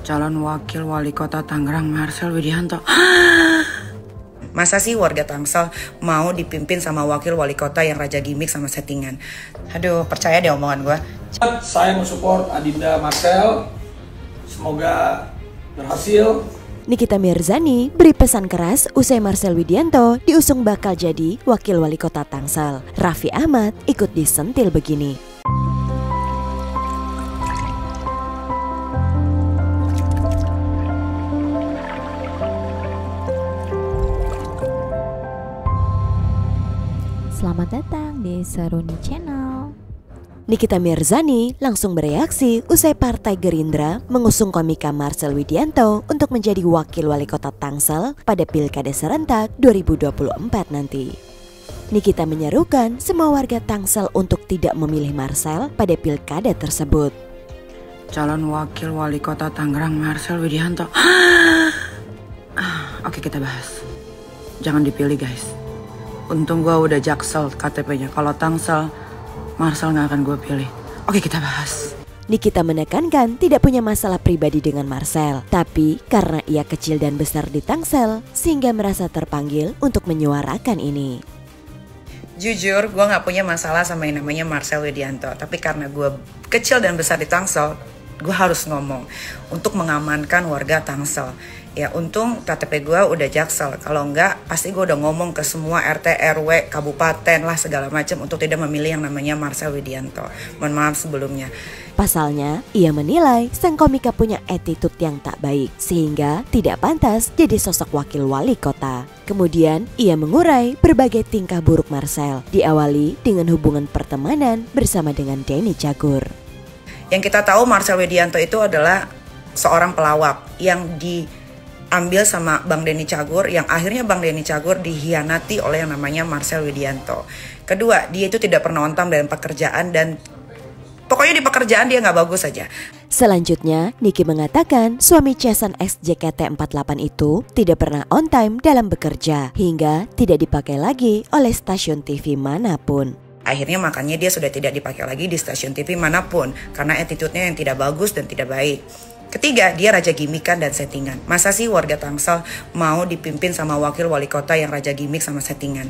calon wakil wali kota Tangerang Marcel Widianto. Masa sih warga Tangsel mau dipimpin sama wakil wali kota yang raja gimmick sama settingan? Aduh, percaya deh omongan gue. Saya mensupport Adinda Marcel, semoga berhasil. Nikita Mirzani beri pesan keras usai Marcel Widianto diusung bakal jadi wakil wali kota Tangsel. Raffi Ahmad ikut disentil begini. Selamat datang di Seruni Channel. Nikita Mirzani langsung bereaksi usai Partai Gerindra mengusung komika Marcel Widianto untuk menjadi wakil wali kota Tangsel pada Pilkada serentak 2024 nanti. Nikita menyerukan semua warga Tangsel untuk tidak memilih Marcel pada pilkada tersebut. Calon wakil wali kota Tangerang Marcel Widianto. Oke, kita bahas. Jangan dipilih guys. Untung gue udah jaksel KTP-nya. Kalau Tangsel, Marcel gak akan gue pilih. Oke, kita bahas. Nikita menekankan tidak punya masalah pribadi dengan Marcel, tapi karena ia kecil dan besar di Tangsel, sehingga merasa terpanggil untuk menyuarakan ini. Jujur, gue gak punya masalah sama yang namanya Marcel Widianto. Tapi karena gue kecil dan besar di Tangsel, gue harus ngomong untuk mengamankan warga Tangsel. Ya untung KTP gue udah jaksel. Kalau enggak pasti gue udah ngomong ke semua RT, RW, kabupaten lah segala macam untuk tidak memilih yang namanya Marcel Widianto. Mohon maaf sebelumnya. Pasalnya, ia menilai sang komika punya attitude yang tak baik sehingga tidak pantas jadi sosok wakil wali kota. Kemudian, ia mengurai berbagai tingkah buruk Marcel, diawali dengan hubungan pertemanan bersama dengan Denny Cagur. Yang kita tahu Marcel Widianto itu adalah seorang pelawak yang diambil sama Bang Denny Cagur, yang akhirnya Bang Denny Cagur dihianati oleh yang namanya Marcel Widianto. Kedua, dia itu tidak pernah on time dalam pekerjaan dan pokoknya di pekerjaan dia nggak bagus saja. Selanjutnya, Niki mengatakan suami Chesan XJKT48 itu tidak pernah on time dalam bekerja hingga tidak dipakai lagi oleh stasiun TV manapun. Akhirnya makanya dia sudah tidak dipakai lagi di stasiun TV manapun karena attitude-nya yang tidak bagus dan tidak baik. Ketiga, dia raja gimikan dan settingan. Masa sih warga Tangsel mau dipimpin sama wakil wali kota yang raja gimmick sama settingan?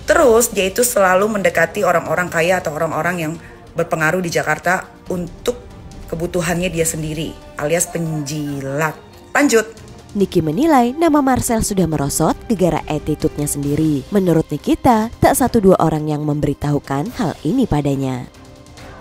Terus dia itu selalu mendekati orang-orang kaya atau orang-orang yang berpengaruh di Jakarta untuk kebutuhannya dia sendiri, alias penjilat. Lanjut. Niki menilai nama Marcel sudah merosot gara-gara attitude-nya sendiri. Menurut Nikita, tak satu dua orang yang memberitahukan hal ini padanya.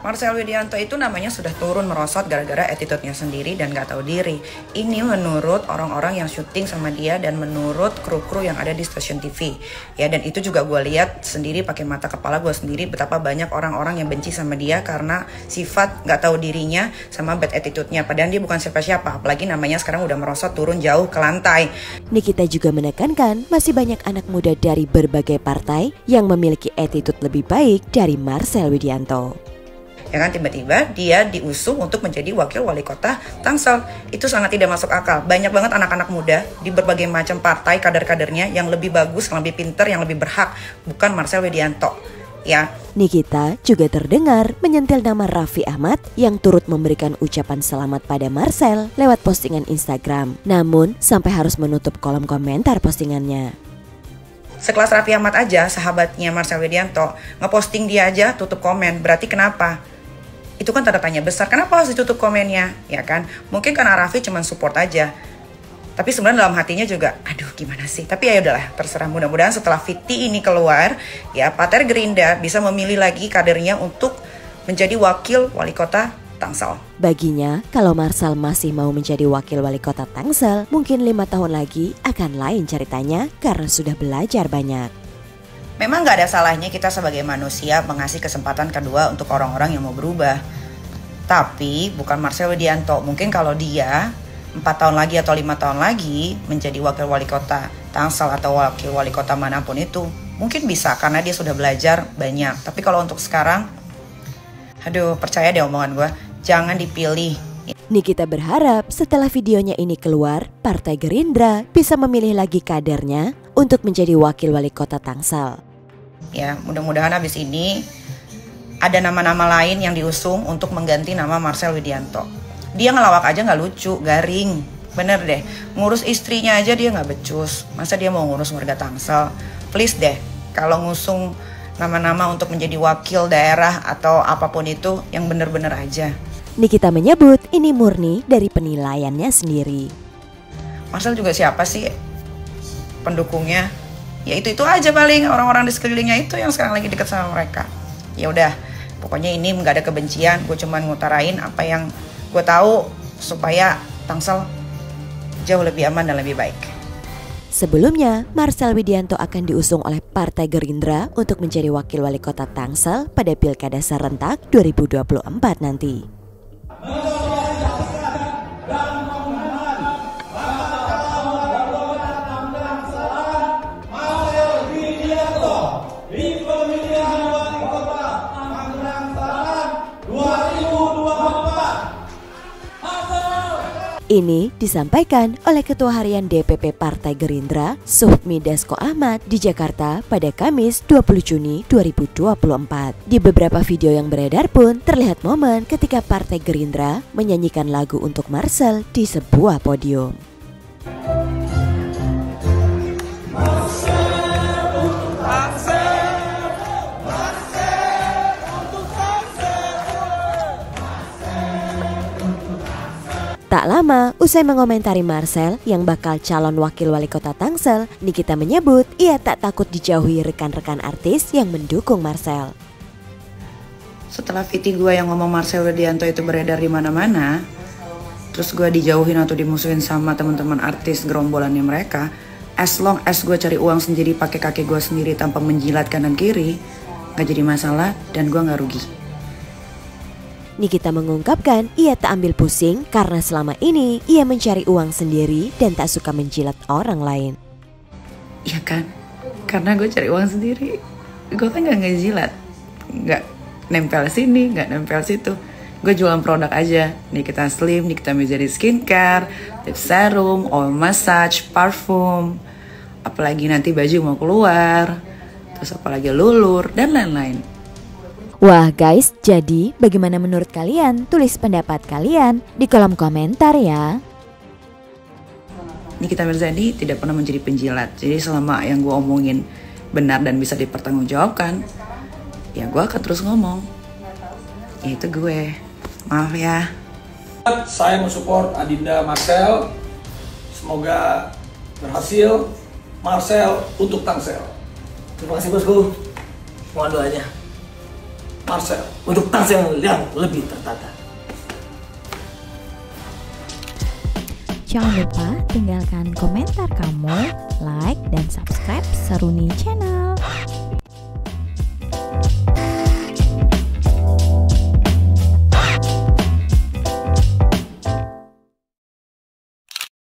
Marcel Widianto itu namanya sudah turun merosot gara-gara attitude-nya sendiri dan gak tahu diri. Ini menurut orang-orang yang syuting sama dia dan menurut kru-kru yang ada di stasiun TV. Ya, dan itu juga gue lihat sendiri pakai mata kepala gue sendiri betapa banyak orang-orang yang benci sama dia karena sifat gak tahu dirinya sama bad attitude-nya. Padahal dia bukan siapa-siapa, apalagi namanya sekarang udah merosot turun jauh ke lantai. Nikita juga menekankan masih banyak anak muda dari berbagai partai yang memiliki attitude lebih baik dari Marcel Widianto. Ya kan, tiba-tiba dia diusung untuk menjadi wakil wali kota Tangsel. Itu sangat tidak masuk akal. Banyak banget anak-anak muda di berbagai macam partai, kader-kadernya yang lebih bagus, yang lebih pinter, yang lebih berhak, bukan Marcel Widianto. Ya. Nikita juga terdengar menyentil nama Raffi Ahmad yang turut memberikan ucapan selamat pada Marcel lewat postingan Instagram. Namun sampai harus menutup kolom komentar postingannya. Sekelas Raffi Ahmad aja, sahabatnya Marcel Widianto, ngeposting dia aja tutup komen. Berarti kenapa? Itu kan tanda tanya besar. Kenapa harus ditutup komennya? Ya kan? Mungkin karena Raffi cuma support aja. Tapi sebenarnya dalam hatinya juga, aduh gimana sih? Tapi ya udahlah, terserah. Mudah-mudahan setelah Viti ini keluar, ya Partai Gerindra bisa memilih lagi kadernya untuk menjadi wakil wali kota Tangsel. Baginya, kalau Marcel masih mau menjadi wakil wali kota Tangsel, mungkin 5 tahun lagi akan lain ceritanya karena sudah belajar banyak. Memang gak ada salahnya kita sebagai manusia mengasih kesempatan kedua untuk orang-orang yang mau berubah. Tapi bukan Marcel Widianto. Mungkin kalau dia 4 tahun lagi atau 5 tahun lagi menjadi wakil wali kota Tangsel atau wakil wali kota manapun itu, mungkin bisa karena dia sudah belajar banyak. Tapi kalau untuk sekarang, aduh percaya deh omongan gue, jangan dipilih. Nikita berharap setelah videonya ini keluar, Partai Gerindra bisa memilih lagi kadernya untuk menjadi wakil wali kota Tangsel. Ya, mudah-mudahan habis ini ada nama-nama lain yang diusung untuk mengganti nama Marcel Widianto. Dia ngelawak aja nggak lucu, garing. Bener deh, ngurus istrinya aja dia nggak becus. Masa dia mau ngurus warga Tangsel? Please deh, kalau ngusung nama-nama untuk menjadi wakil daerah atau apapun itu yang bener-bener aja. Nikita menyebut ini murni dari penilaiannya sendiri. Marcel juga siapa sih pendukungnya? Ya itu aja paling, orang-orang di sekelilingnya itu yang sekarang lagi deket sama mereka. Ya udah, pokoknya ini nggak ada kebencian. Gue cuman ngutarain apa yang gue tahu supaya Tangsel jauh lebih aman dan lebih baik. Sebelumnya, Marcel Widianto akan diusung oleh Partai Gerindra untuk menjadi wakil wali kota Tangsel pada Pilkada serentak 2024 nanti. Ini disampaikan oleh Ketua Harian DPP Partai Gerindra, Suhmi Dasko Ahmad di Jakarta pada Kamis 20 Juni 2024. Di beberapa video yang beredar pun terlihat momen ketika Partai Gerindra menyanyikan lagu untuk Marcel di sebuah podium. Tak lama, usai mengomentari Marcel yang bakal calon wakil wali kota Tangsel, Nikita menyebut ia tak takut dijauhi rekan-rekan artis yang mendukung Marcel. Setelah VT gue yang ngomong Marcel Widianto itu beredar di mana-mana, terus gue dijauhin atau dimusuhin sama teman-teman artis gerombolannya mereka, as long as gue cari uang sendiri pakai kaki gue sendiri tanpa menjilat kanan kiri, gak jadi masalah dan gue gak rugi. Nikita mengungkapkan ia tak ambil pusing karena selama ini ia mencari uang sendiri dan tak suka menjilat orang lain. Iya kan? Karena gue cari uang sendiri, gue kan gak ngejilat, gak nempel sini, gak nempel situ. Gue jualan produk aja, Nikita Slim, Nikita Mizari Skincare, lip serum, oil massage, parfum, apalagi nanti baju mau keluar, terus apalagi lulur, dan lain-lain. Wah guys, jadi bagaimana menurut kalian? Tulis pendapat kalian di kolom komentar ya. Nikita Mirzani tidak pernah menjadi penjilat. Jadi selama yang gue omongin benar dan bisa dipertanggungjawabkan, ya gue akan terus ngomong. Ya itu gue. Maaf ya. Saya mensupport Adinda Marcel. Semoga berhasil. Marcel untuk Tangsel. Terima kasih bosku. Mohon doanya. Marcel untuk Tangsel yang lebih tertata. Jangan lupa tinggalkan komentar kamu, like dan subscribe Seruni Channel.